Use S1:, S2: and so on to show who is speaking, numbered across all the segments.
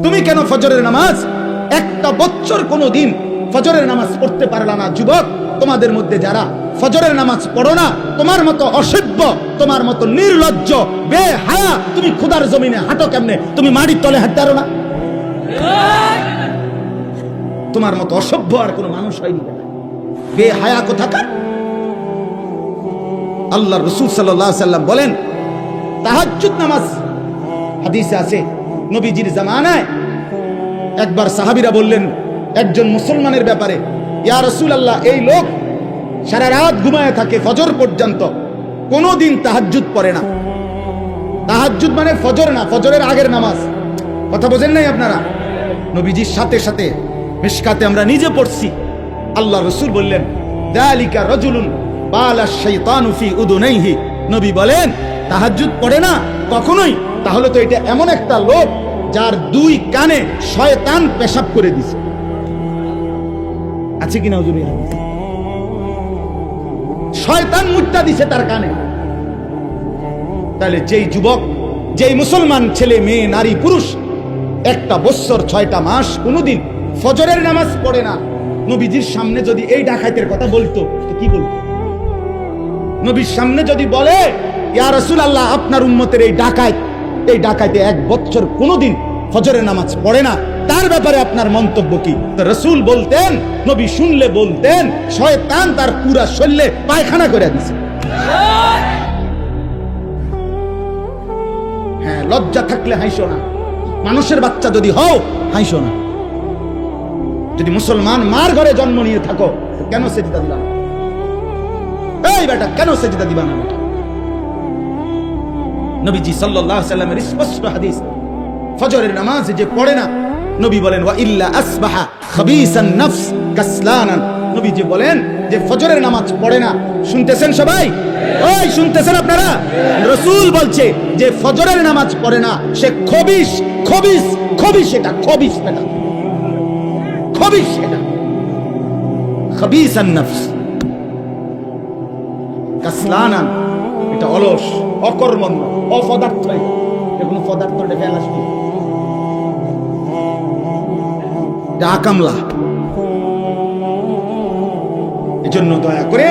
S1: তুমি কেন ফজরের নামাজ একটা বছর কোনোদিন ফজরের নামাজ পড়তে পারলা না? যুবক, তোমাদের মধ্যে যারা ফজরের নামাজ পড়ো না, তোমার মতো অসভ্য, তোমার মতো নির্লজ্জ, বেহায়া, তুমি খোদার জমিনে হাঁটো কেমনে? তুমি মাটির তলে হাঁটতে পারো না? তোমার মতো অসভ্য আর কোনো মানুষ হয়নি। বেহায়া কোথাকার। আল্লাহ রাসূল সাল্লাল্লাহু আলাইহি সাল্লাম বলেন, তাহাজ্জুদ নামাজ হাদিসে আছে, নবীজির জামানায় একবার সাহাবীরা বললেন একজন মুসলমানের ব্যাপারে, ইয়া রাসূলুল্লাহ, এই লোক সারা রাত ঘুমায় থাকে ফজর পর্যন্ত, কোনোদিন তাহাজ্জুদ পড়ে না। তাহাজ্জুদ মানে ফজর না, ফজরের আগের নামাজ। কথা বোঝেন নাই আপনারা? নবীজির সাথে সাথে মিশকাতে আমরা নিজে পড়ছি, আল্লাহ রাসূল বললেন, যালিকা রাজুলুন বালা শাইতানু ফি উদুনাইহি। নবী বলেন, তাহাজ্জুদ পড়ে না কখনোই, তাহলে তো এটা এমন একটা লোক যার দুই কানে শয়তান পেশাব করে দিছে। আছে কিনা হুজুর? শয়তান মুত্তা দিছে তার কানে। তাহলে যেই যুবক, যেই মুসলমান ছেলে মেয়ে নারী পুরুষ একটা বছর 6টা মাস কোনোদিন ফজরের নামাজ পড়ে না, নবীজির সামনে যদি এই ডাকাতের কথা বলতো তো কি বলতো? নবীর সামনে যদি বলে, ইয়া রাসূলুল্লাহ, আপনার উম্মতের এই ডাকাতে 1 বছর কোনোদিন ফজরের নামাজ পড়ে না, তার ব্যাপারে আপনার মন্তব্য কি? তো রাসূল বলতেন, নবী শুনলে বলতেন, শয়তান তার পুরা শরীরে পায়খানা করে দিছে। হ্যাঁ, লজ্জা থাকলে হাসো না। মানুষের বাচ্চা যদি হও, হাসো না। যদি মুসলমান মার ঘরে জন্ম নিয়ে থাকো, কেন সেজদা দিবা না? এই বেটা, কেন সেজদা দিবা না? নবীজি সাল্লাল্লাহু আলাইহি সাল্লামের স্পষ্ট হাদিস, ফজরের নামাজ যে পড়ে না, নবী বলেন, ওয়া ইল্লা আসবাহা খাবিসান নফস কাসলানান। নবী যে বলেন যে ফজরের নামাজ পড়ে না, শুনতেছেন সবাই? ওই শুনতেছেন আপনারা? রাসূল বলছে যে ফজরের নামাজ পড়ে না, সে খবিস, খবিস, খবিস, এটা খবিস, বেটা খবিস, এটা খাবিসান নফস কাসলানান, এটা অলস, অকর্মণ্য, অপদার্থ। এগুলো পদার্থ ফেলাসি, আকামলা। এজন্য দয়া করে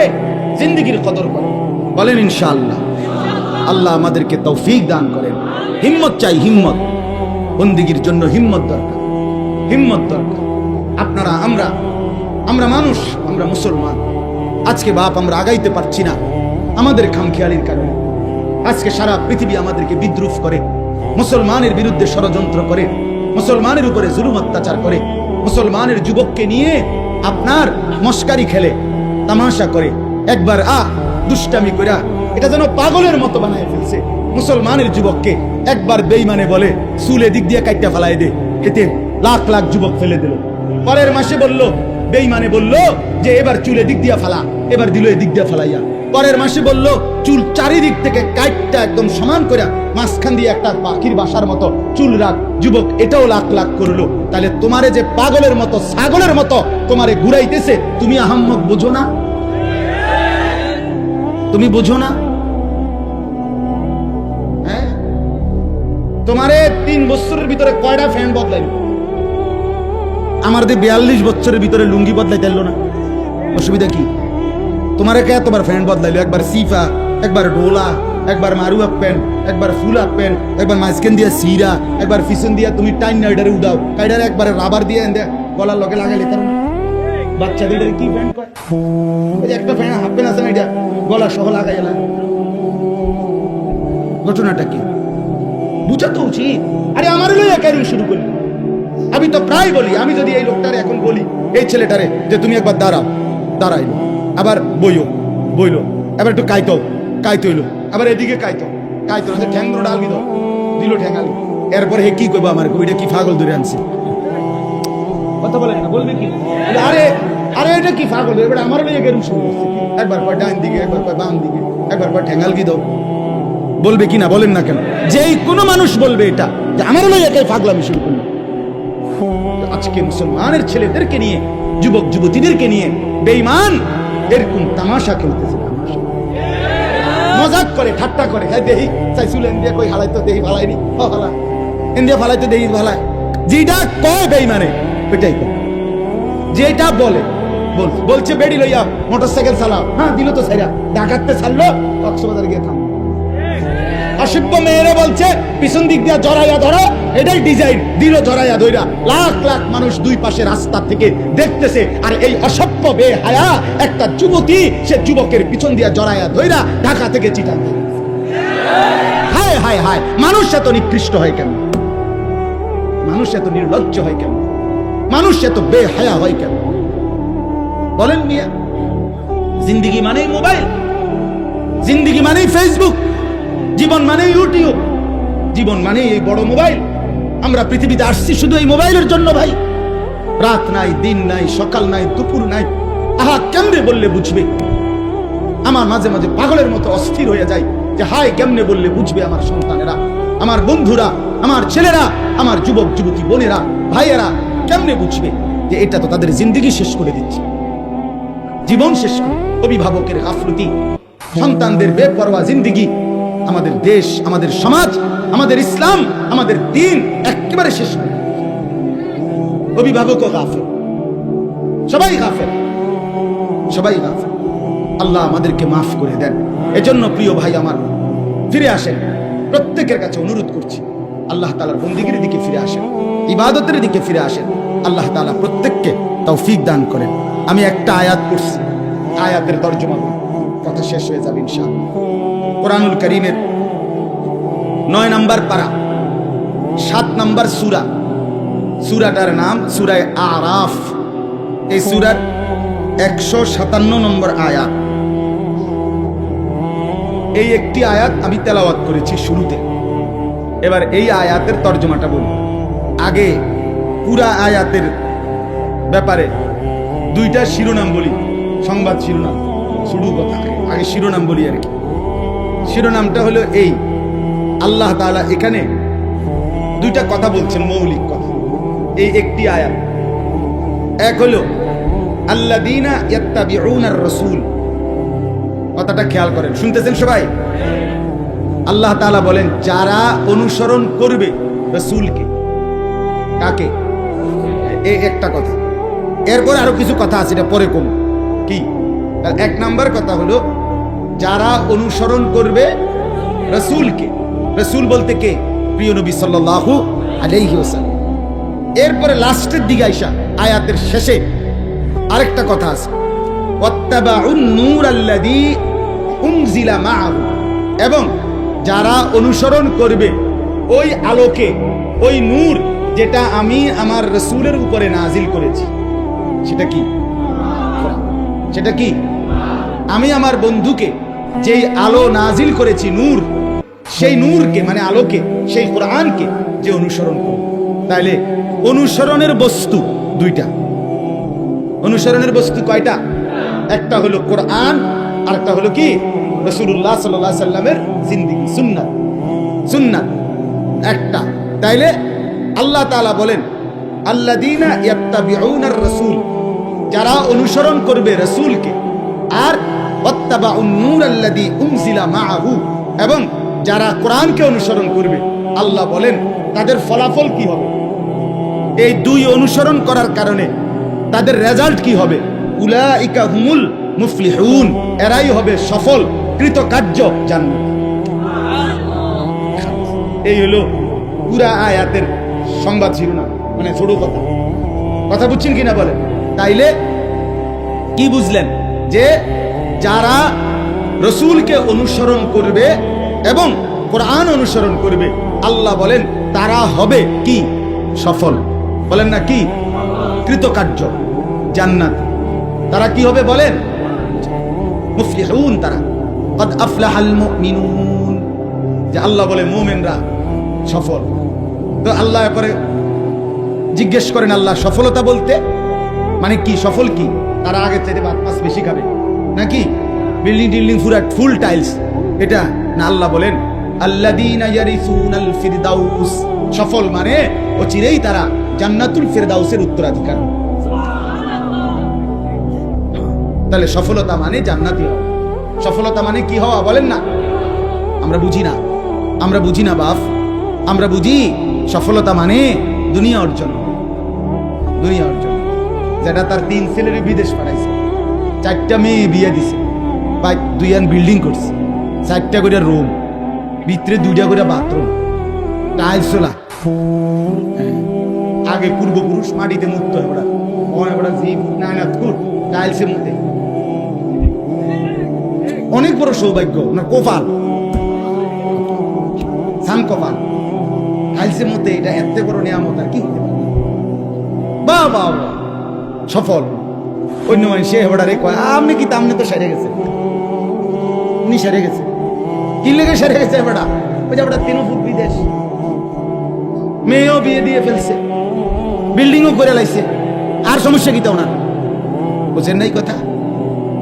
S1: জিন্দেগির কদর করেন, বলেন ইনশাআল্লাহ। আল্লাহ আমাদেরকে তৌফিক দান করেন। হিম্মত চাই, হিম্মত। বন্দেগীর জন্য হিম্মত দরকার, হিম্মত দরকার। আপনারা, আমরা মানুষ, আমরা মুসলমান। আজকে বাপ আমরা আগাইতে পারছি না আমাদের খামখেয়ালির কারণে। আজকে সারা পৃথিবী আমাদেরকে বিদ্রুপ করে, মুসলমানের বিরুদ্ধে ষড়যন্ত্র করে, মুসলমানের উপরে জুলুম অত্যাচার করে, মুসলমানের যুবককে নিয়ে আপনার মস্কারি খেলে, তামাশা করে, একবার দুষ্টামি করে এটা যেন পাগলের মতো বানায় ফেলছে। মুসলমানের যুবককে একবার বেঈমানে বলে চুলে দিক দিয়ে কাইটা ফেলাই দে, এতে লাখ লাখ যুবক ফেলে দিল। পরের মাসে বলল, বেঈমানে বলল যে এবার চুলে দিক দিয়া ফেলা, এবার দিল এদিক দিয়া ফেলাইয়া। পরের মাসে বলল চুল চারিদিক থেকে কাইটটা একদম সমান করে মাঝখান দিয়ে একটা পাখির বাসার মতো চুল রাখ। যুবক এটাও লাখ লাখ করলো। তাহলে তোমারে যে পাগলের মতো, ছাগলের মতো তোমারে ঘুরাইতেছে, তুমি আহাম্মক বুঝো না? তুমি বুঝো না? হ্যাঁ, তোমারে 3 বছরের ভিতরে কয়টা ফ্যান বদলাইল? আমার 42 বছরের ভিতরে লুঙ্গি বদলাইতে না, অসুবিধা কি? তোমার কে তোমার ফ্যান্ড বদলাইলো? একবার সিফা, একবার ডোলা, একবার মারু আপ প্যান্ট, একবার ফুল আপ প্যান্ট, একবার মাঝখান দিয়া সিরা, একবার পিছন দিয়া তুমি টাইন নাইডারে উঠাও, কাইডারে একবার রাবার দিয়ে গলার লগে লাগাইলে। তার বাচ্চাদের কি প্যান্ট কয়? এই যে একটা ফ্যান হাফ প্যান্ট আছে না, এটা গলা সহ লাগাই এলা। ঘটনাটা কি বুঝা তো উচিত। আরে আমার লইয়া ক্যারিং শুরু করি। আমি তো প্রায় বলি, আমি যদি এই লোকটারে এখন বলি, এই ছেলেটারে যে তুমি একবার দাঁড়াও, দাঁড়াইলো, আবার বইলো, আবার একটু কাইতইলো, আবার এদিকে কাইতো, ঠ্যাং ধরে ডালবি দাও, দিল ঠ্যাঙালি। এরপর হে কি করবো? আমার ওইটা কি পাগল ধরে আনছে? কথা বলে না, বলবে কি? আরে আরে এটা কি পাগল? এবার আমার লইয়া গেরুম শুরু করছে। একবার কয় ডান দিকে, একবার কয় বাম দিকে, একবার কয় ঠ্যাঙালগি দাও। বলবে কি না? বলেন না কেন? যেই কোনো মানুষ বলবে এটা যে আমার লইয়া কে পাগলামি শুরু করলো। আজকে মুসলমানের ছেলেদেরকে নিয়ে, যুবক যুবতীদেরকে নিয়ে বেঈমান এরকম তামাশা খেলতেছে, মজাক করে, ঠাট্টা করে। হ্যাঁ, দেহি চাইছিল ইন্ডিয়া কই হালাই তো দেহি ভালাইনি, হালা ইন্ডিয়া ফালাই তো দেহি ভালায়, যেটা কয় বেঈমানে ওইটাই করে, যেটা বলে বলছে বেড়ি লইয়া মোটরসাইকেল চালাও, হ্যাঁ দিল তো সাইরা, ডাকাততে ছাড়লো, কক্সবাজার গিয়ে থাম। অসভ্য মেয়েরে বলছে পিছন দিক দিয়া জড়াইয়া ধরো, এটাই ডিজাইন, দিল জড়াইয়া ধইরা। লাখ লাখ মানুষ দুই পাশে রাস্তা থেকে দেখতেছে, আর এই অসভ্য বেহায়া একটা যুবতী, সে যুবকের পিছন দিয়া জড়াইয়া ধইরা ঢাকা থেকে চিটাং। হায় হায় হায়, মানুষ এত নিকৃষ্ট হয় কেন? মানুষ এত নির্লজ্জ হয় কেন? মানুষ এত বেহায়া হয় কেন? বলেন মিয়া। জিন্দিগি মানেই মোবাইল, জিন্দিগি মানেই ফেসবুক, জীবন মানেই ইউটিউব, জীবন মানেই এই বড় মোবাইল। আমরা পৃথিবীতে আসছি শুধু এই মোবাইলের জন্য ভাই। রাত নাই, দিন নাই, সকাল নাই, দুপুর নাই। আহা, কেমনে বললে বুঝবে? আমার মাঝে মাঝে পাগলের মতো অস্থির হয়ে যায় যে হায়, কেমনে বললে বুঝবে আমার সন্তানেরা, আমার বন্ধুরা, আমার ছেলেরা, আমার যুবক যুবতী বোনেরা, ভাইয়েরা কেমনে বুঝবে যে এটা তো তাদের জিন্দিগি শেষ করে দিচ্ছে, জীবন শেষ করে। অভিভাবকের গাফলতি, সন্তানদের বেপরোয়া জিন্দিগি, আমাদের দেশ, আমাদের সমাজ, আমাদের ইসলাম, আমাদের দ্বীন একেবারে শেষ করে। অভিভাবকও গাফেল, সবাই গাফেল, সবাই গাফেল। আল্লাহ আমাদেরকে মাফ করে দেন। এজন্য প্রিয় ভাই আমার, ফিরে আসেন। প্রত্যেকের কাছে অনুরোধ করছি, আল্লাহ তাআলার বন্দেগীর দিকে ফিরে আসেন, ইবাদতের দিকে ফিরে আসেন। আল্লাহ তাআলা প্রত্যেককে তৌফিক দান করেন। আমি একটা আয়াত পড়ছি, আয়াতের তরজমা কথা শেষ হয়ে যাবে ইনশাআল্লাহ। কোরআনুল কারীমের 9 নম্বর পারা, 7 নম্বর সূরা, সূরাটার নাম সূরা আরাফ। এই সূরার 157 নম্বর আয়াত। এই একটি আয়াত আমি তেলাওয়াত করেছি শুরুতে। এবার এই আয়াতের তরজমাটা বলি। আগে পুরা আয়াতের ব্যাপারে দুইটা শিরোনাম বলি, সংবাদ শিরোনাম, শুরু কথা আগে শিরোনাম বলি আর কি। শিরোনামটা হলো এই, আল্লাহ তাআলা এখানে দুইটা কথা বলছেন, মৌলিক কথা। এই একটি আয়াত, এক হলো আল্লাযীনা ইয়াত্তাবিউনার রাসূল। কথাটা খেয়াল করেন, শুনতেছেন সবাই? আল্লাহ তাআলা বলেন যারা অনুসরণ করবে রাসূলকে। কাকে? এই একটা কথা। এরপর আরো কিছু কথা আছে, এটা পরে কম। কি? এক নাম্বার কথা হলো যারা অনুসরণ করবে রাসূলকে। রাসূল বলতে কে? প্রিয় নবী সাল্লাল্লাহু আলাইহি ওয়াসাল্লাম। এরপরে লাস্টের দিকে আইসা আয়াতের শেষে আরেকটা কথা আছে, ওয়াত্তাবাউন নূরাল্লাযী উনজিলা মাআহু। এবং যারা অনুসরণ করবে ওই আলোকে, ওই নূর যেটা আমি আমার রাসূলের উপরে নাজিল করেছি। সেটা কি? সেটা কি? আমি আমার বন্ধুকে যেই আলো নাজিল করেছি, নূর, সেই নূরকে মানে আলোকে, সেই কোরআনকে যে অনুসরণ করবে। তাইলে অনুসরণের বস্তু দুইটা। অনুসরণের বস্তু কয়টা? একটা হলো কোরআন, আর একটা হলো কি? রাসূলুল্লাহ সাল্লাল্লাহু আলাইহি সাল্লামের জিন্দেগি, সুন্নাত। সুন্নাত একটা। তাইলে আল্লাহ তাআলা বলেন আল্লাযীনা ইয়াত্তাবিউনার রাসূল, যারা অনুসরণ করবে রাসূলকে, আর ওয়াত্তাবাউন নূরাল্লাযী উনজিলা মাআহু, এবং যারা কোরআনকে অনুসরণ করবে, আল্লাহ বলেন তাদের ফলাফল কি হবে? এই দুই অনুসরণ করার কারণে তাদের রেজাল্ট কি হবে? উলাইকা হুমুল মুফলিহুন, এরাই হবে সফল কৃতকার্য জান্নাত। এই হলো পুরা আয়াতের সংবাদ শিরোনাম, মানে ছোট কথা। কথা বুঝছেন কিনা বলেন? তাইলে কি বুঝলেন? যে যারা রাসূলকে অনুসরণ করবে এবং কোরআন অনুসরণ করবে, আল্লাহ বলেন তারা হবে কি? সফল। বলেন না কি? কৃতকার্য, জান্নাত। তারা কি হবে বলেন? মুফলিহুন। তারা কদ আফলাহাল মুমিনুন, যে আল্লাহ বলে মুমিনরা সফল। তো আল্লাহ পরে জিজ্ঞেস করেন আল্লাহ সফলতা বলতে মানে কি? সফল কি? তারা আগে চাইতে ভাত মাছ বেশি খাবে নাকি? বিল্ডিং টিল্ডিং পুরা ফুল টাইলস, এটা না? আল্লাহ বলেন আল্লাযীনা ইয়ারিসুনাল ফিরদাউস, সফল মানে অচিরেই তারা জান্নাতুল ফিরদাউসের উত্তরাধিকার। তাহলে সফলতা মানে জান্নাতি হওয়া। সফলতা মানে কি হওয়া বলেন না? আমরা বুঝি না, আমরা বুঝি না বাপ। আমরা বুঝি সফলতা মানে দুনিয়া অর্জন, দুনিয়া অর্জন। যেটা তার 3 ছেলের বিদেশ পাঠাইছে, 4টা মেয়ে বিয়ে দিছে, 2 বিল্ডিং করছে, 4টা করে রুম, ভিতরে 2টা করে বাথরুম, টাইলস চলা। আগে পূর্বপুরুষ মাটিতে মুক্ত হয়, ওরা জীব নায়নাথপুর টাইলসের মধ্যে। অনেক বড় সৌভাগ্য ওনার, কপাল, সান কপাল, টাইলসের মধ্যে। এটা এত বড় নিয়ামত আর কি হতে পারে। বাহ বাহ বাহ, সফল। অন্য মানুষে হেবড়ারে কয় আপনি কি তামনে তো সেরে গেছে, উনি সেরে গেছে। কি লেগে সেরে গেছে হেবড়া? ওই যে হেবড়া 3 ফুট বিদেশ, মেয়েও বিয়ে দিয়ে ফেলছে, বিল্ডিংও করে লাইছে, আর সমস্যা কি তা ওনার? বুঝেন নাই কথা?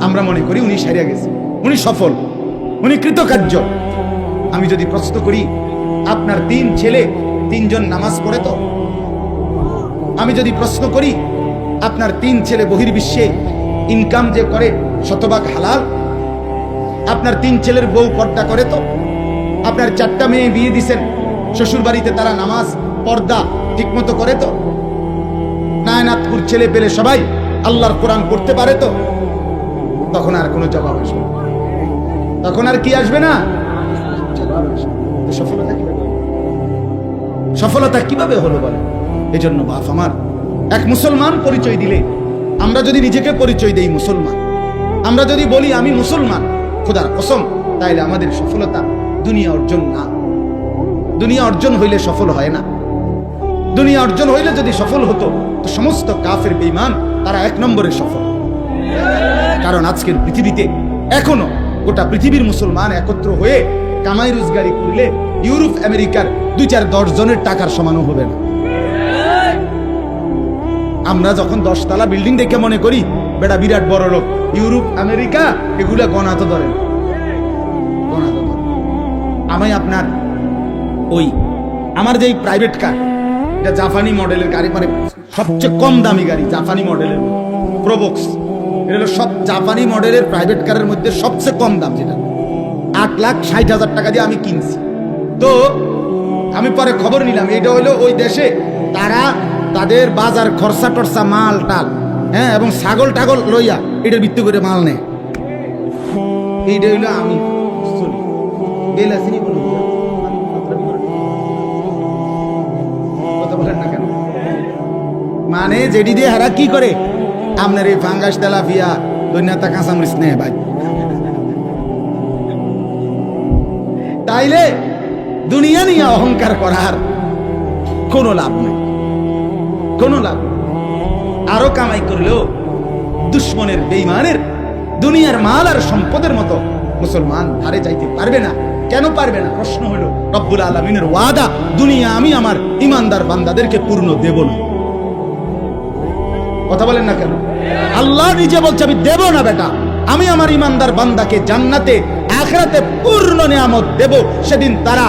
S1: আমরা মনে করি উনি সেরে গেছে, উনি সফল, উনি কৃতকার্য। আমি যদি প্রশ্ন করি আপনার 3 ছেলে 3 জন নামাজ পড়ে তো? আমি যদি প্রশ্ন করি আপনার 3 ছেলে বহির্বিশ্বে ইনকাম যে করে শতভাগ হালাল? আপনার 3 ছেলের বউ পর্দা করে তো? আপনার 4টা মেয়ে বিয়ে দিছেন, শ্বশুর বাড়িতে তারা নামাজ পর্দা ঠিক মতো করে তো? নায়নাথপুর ছেলে পেলে সবাই আল্লাহর কোরআন পড়তে পারে তো? তখন আর কোনো জবাব আসবে না, তখন আর কি আসবে না? সফলতা কিভাবে, সফলতা কিভাবে হলো বলে? এই জন্য বাপ আমার, এক মুসলমান পরিচয় দিলে, আমরা যদি নিজেকে পরিচয় দেই মুসলমান, আমরা যদি বলি আমি মুসলমান খোদার কসম, তাইলে আমাদের সফলতা দুনিয়া অর্জন না। দুনিয়া অর্জন হইলে সফল হয় না। দুনিয়া অর্জন হইলে যদি সফল হতো তো সমস্ত কাফের বেঈমান তারা 1 নম্বরে সফল। কারণ আজকের পৃথিবীতে এখনো গোটা পৃথিবীর মুসলমান একত্র হয়ে কামাই রোজগারি করলে ইউরোপ আমেরিকার 2-4-10 জনের টাকার সমানও হবে না। আমরা যখন 10 তলা বিল্ডিং দেখে মনে করি বেটা বিরাট বড় লোক, ইউরোপ আমেরিকা এগুলা গণা তো ধরে, গণা তো ধরে। আমি আপনার ওই আমার যে প্রাইভেট কার, এটা জাপানি মডেলের গাড়ি, মানে সবচেয়ে কম দামি গাড়ি জাপানি মডেলের, প্রোবক্স। এটা হলো সব জাপানি মডেলের প্রাইভেট কারের মধ্যে সবচেয়ে কম দাম, যেটা 8,60,000 টাকা দিয়ে আমি কিনছি। তো আমি পরে খবর নিলাম, এটা হলো ওই দেশে তারা তাদের বাজার খরচা টরচা মাল টাল, হ্যাঁ, এবং ছাগল টাগল লইয়া এটার ভিত্তি করে মাল নেয়। এইটা হইলো আমি কথা বলেন না কেন? মানে যেটি দিয়ে হারা কি করে আপনার এই ফাঙ্গাস তেলাপিয়া দৈন্যতা কাঁচামরিচ নেয় ভাই। তাইলে দুনিয়া নিয়ে অহংকার করার কোনো লাভ নেই, কোনো লাভ। আরো কামাই করলেও দুশ্মনের বেঈমানের দুনিয়ার মাল আর সম্পদের মতো মুসলমান ধারে যাইতে পারবে না। কেন পারবে না? প্রশ্ন হলো রব্বুল আলামিনের ওয়াদা, দুনিয়া আমি আমার ইমানদার বান্দাদেরকে পূর্ণ দেব না। কথা বলেন না কেন? আল্লাহ নিজে বলছে আমি দেব না বেটা, আমি আমার ইমানদার বান্দাকে জান্নাতে আখিরাতে পূর্ণ নিয়ামত দেব। সেদিন তারা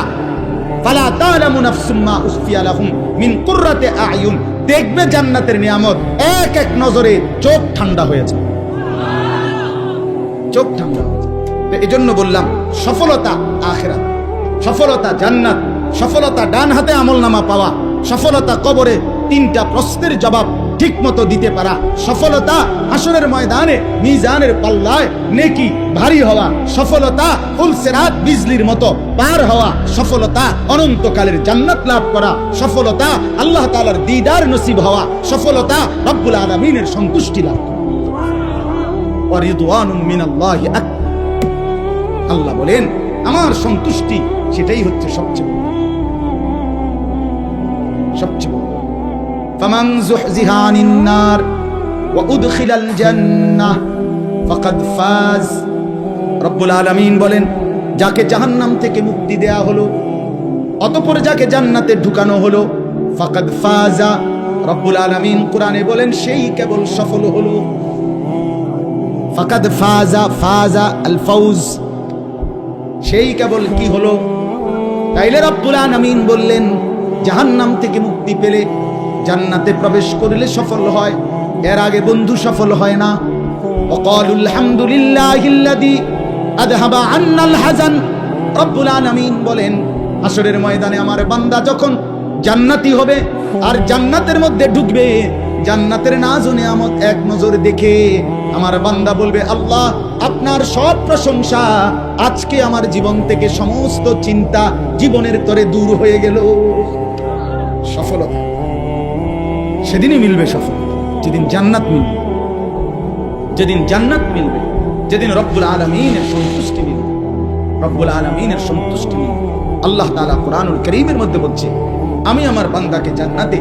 S1: ফালা তা'লামু নাফসুম মা উখফিয়া লাহুম মিন কুররাতি আ'য়ুন, দেখবে জান্নাতের নিয়ামত, এক এক নজরে চোখ ঠান্ডা হয়ে যায়, চোখ ঠান্ডা হয়ে যায়। এজন্য বললাম সফলতা আখিরাত, সফলতা জান্নাত, সফলতা ডান হাতে আমলনামা পাওয়া, সফলতা কবরে 3টা প্রশ্নের জবাব ঠিক মতো দিতে পারা, সফলতা হাসরের ময়দানে মিজানের পাল্লায় নেকি ভারী হওয়া, সফলতা ফুলসিরাত বিজলির মতো পার হওয়া, সফলতা অনন্তকালের জান্নাত লাভ করা, সফলতা আল্লাহ তাআলার দিদার নসিব হওয়া, সফলতা রব্বুল আলামিনের সন্তুষ্টি লাভ করা। ওয়া রিদওয়ানুম মিনাল্লাহি আকবার। আল্লাহ বলেন আমার সন্তুষ্টি সেটাই হচ্ছে সবচেয়ে বড়, সবচেয়ে বড়। ফামান যুহজিহা আনিন নার ওয়া উদখিলাল জান্নাহ ফাকাদ ফাজ। রব্বুল আলামিন বলেন যাকে জাহান্নাম থেকে মুক্তি দেয়া হলো, অতঃপর যাকে জান্নাতে ঢুকানো হলো, ফাকাদ ফাজা। রব্বুল আলামিন কোরআনে বলেন সেই কেবল সফল হলো। ফাকাদ ফাজা, ফাজা আল ফাউজ, সেই কেবল কি হলো? তাইলে রব্বুল আলামিন বললেন জাহান্নাম থেকে মুক্তি পেলে জান্নাতে প্রবেশ করলে সফল হয়, এর আগে বন্ধু সফল হয় না। ওয়াকালুল হামদুলিল্লাহিল্লাযী আযহাবা আন্নাল হাযান। রব্বুল আলামিন বলেন হাসরের ময়দানে আমার বান্দা যখন জান্নাতি হবে আর জান্নাতের মধ্যে ঢুকবে, জান্নাতের নাজ ও নিয়ামত এক নজর দেখে আমার বান্দা বলবে, আল্লাহ আপনার সব প্রশংসা, আজকে আমার জীবন থেকে সমস্ত চিন্তা জীবনের তরে দূর হয়ে গেল। সফলতা সেদিনই মিলবে, সফলতা যেদিন জান্নাত মিলবে, যেদিন জান্নাত মিলবে, যেদিন রব্বুল আলামিনের সন্তুষ্টি মিলবে, রব্বুল আলামিনের সন্তুষ্টি মিলবে। আল্লাহ তাআলা কুরআনুল কারীমের মধ্যে বলছে, আমি আমার বান্দাকে জান্নাতে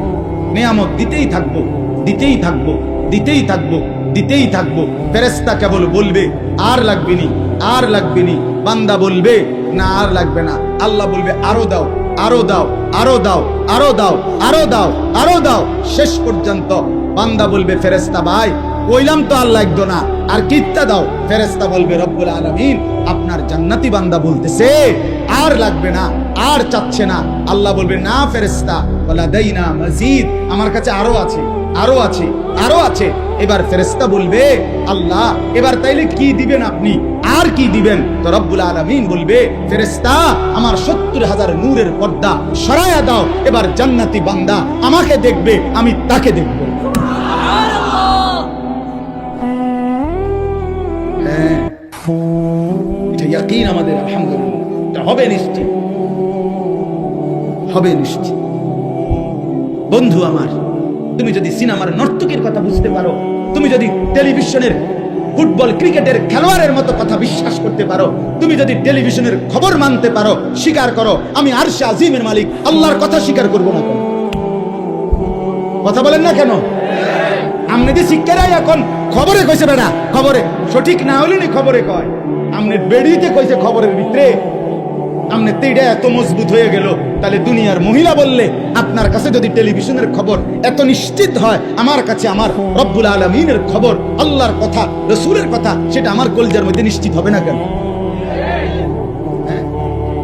S1: নিয়ামত দিতেই থাকবো, দিতেই থাকবো, দিতেই থাকবো, দিতেই থাকবো। ফেরেশতা কেবল বলবে আর লাগবে নি, আর লাগবে নি। বান্দা বলবে না আর লাগবে না। আল্লাহ বলবে আরো দাও, আরো দাও, আরো দাও, আরো দাও, আরো দাও, আরো দাও, শেষ পর্যন্ত বান্দা বলবে, ফেরেশতা ভাই কইলাম তো আর লাগতো না, আর কিত্তা দাও। ফেরেশতা বলবে, রব্বুল আলামিন আপনার জান্নাতি বান্দা বলতেছে আর লাগবে না, আর চাচ্ছে না। আল্লাহ বলবে, না ফেরেশতা, ওয়ালাদাইনা মাজিদ, আমার কাছে আরো আছে, আরো আছে, আরো আছে। এবার ফেরেশতা বলবে, আল্লাহ এবার তাইলে কি দিবেন আপনি, আর কি দিবেন? তো রব্বুল আলামিন বলবে, ফেরেশতা আমার 70,000 নূরের পর্দা সরায়া দাও, এবার জান্নাতি বান্দা আমাকে দেখবে, আমি তাকে দেখব। হ্যাঁ, এটা ইয়াকিন আমাদের, আলহামদুলিল্লাহ, এটা হবে নিশ্চিত, হবে নিশ্চিত। বন্ধু আমার, তুমি যদি সিনেমার নর্তকীর কথা বুঝতে পারো, তুমি যদি টেলিভিশনের ফুটবল ক্রিকেটের খেলোয়াড়ের মতো কথা বিশ্বাস করতে পারো, তুমি যদি টেলিভিশনের খবর মানতে পারো, স্বীকার করো আমি আরশে আজিমের মালিক আল্লাহর কথা স্বীকার করবো না কেন? কথা বলেন না কেন? আমনে যে শিক্ষারাই এখন খবরে কইছে, বেড়া খবরে সঠিক না হলে নি খবরে কয়, আমনে বেড়িতে কইছে খবরের ভিতরে, আমনে তেইটা এত মজবুত হয়ে গেল। তাহলে দুনিয়ার মহিলা বললে আপনার কাছে যদি টেলিভিশনের খবর এত নিশ্চিত হয়, আমার কাছে আমার রব্বুল আলামিনের খবর, আল্লাহর কথা, রাসূলের কথা, সেটা আমার কলজার মধ্যে নিশ্চিত হবে না কেন?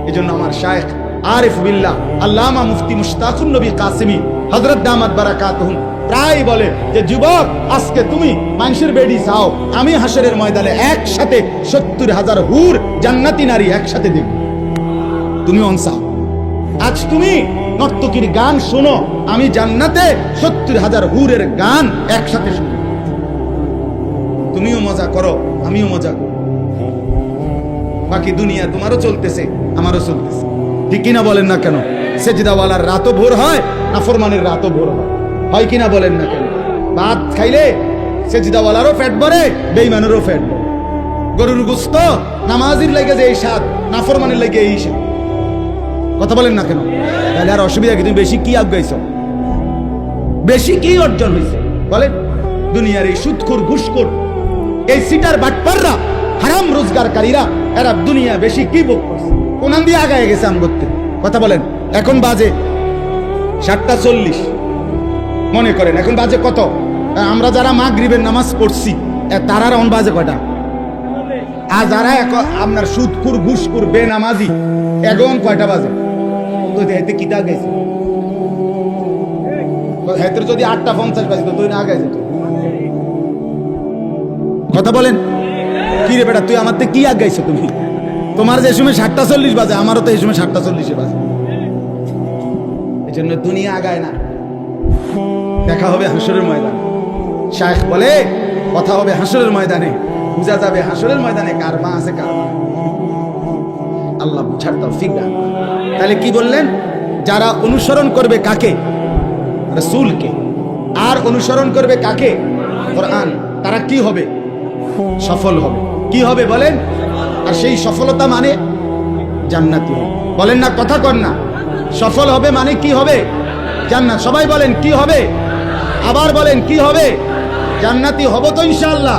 S1: এজন্য আমার শায়েখ আরিফ বিল্লাহ আল্লামা মুফতি মুশতাকুন নবী কাসেমি হযরত দামাত বারাকাতুহুম প্রায় বলে যে, যুবক আজকে তুমি মানুষের বেডি চাও, আমি হাসরের ময়দানে একসাথে 70,000 হুর জান্নাতি নারী একসাথে দেখব। তুমি অনসাও, আজ তুমি নর্তকীর গান শোনো, আমি জান্নাতে 70,000 হুরের গান একসাথে শুনি। তুমিও মজা করো, আমিও মজা করো, বাকি দুনিয়া তোমারও চলতেছে, আমারও চলতেছে, ঠিক কিনা বলেন না কেন? সেজদাওয়ালার রাতও ভোর হয়, নাফরমানের রাতও ভোর হয়, হয় কিনা বলেন না কেন? ভাত খাইলে সেজদাওয়ালারও পেট ভরে, বেঈমানেরও পেট ভরে। গরুর গোশত নামাজির লাগে যে এই স্বাদ, নাফরমানের লাগে এই স্বাদ। কথা বলেন না কেন? তাহলে আর অসুবিধা কি? তুমি বেশি কি আগাইছ, বেশি কি অর্জন হয়েছে বলেন? দুনিয়ার এই সুদখোর, ঘুষখোর, এই সিটার বাটপাররা, হারাম রোজগারকারীরা, এরা দুনিয়া বেশি কি ভোগ করছে, কোনান দিয়ে আগায় গেছে আম করতে। কথা বলেন, এখন বাজে 7:40, মনে করেন এখন বাজে কত? আমরা যারা মাগরিবের নামাজ পড়ছি তারা এখন বাজে কয়টা? আর যারা এখন আপনার সুদখোর, ঘুষখোর, বেনামাজি, এখন কয়টা বাজে? তো হেতে কিতা গেছে, হেতের যদি 8:50 বাজে তো তুই না আগে যেত। কথা বলেন, কি রে বেটা, তুই আমার থেকে কি আগাইছ? তুমি তোমার যে সময় 7:40 বাজে, আমারও তো এই সময় 7:40 বাজে। এই জন্য দুনিয়া আগায় না, দেখা হবে হাসরের ময়দানে। শায়েখ বলে, কথা হবে হাসরের ময়দানে, বুঝা যাবে হাসরের ময়দানে কার মা আছে কার মা। আল্লাহ বুঝার তৌফিক দান। তাহলে কি বললেন? যারা অনুসরণ করবে কাকে? রাসূলকে। আর অনুসরণ করবে কাকে? কোরআন। তারা কি হবে? সফল হবে। কি হবে বলেন? আর সেই সফলতা মানে জান্নাতি হবে। বলেন না, কথা কর না। সফল হবে মানে কি হবে? জান্নাত। সবাই বলেন কি হবে? আবার বলেন কি হবে? জান্নাতি হব তো ইনশাআল্লাহ।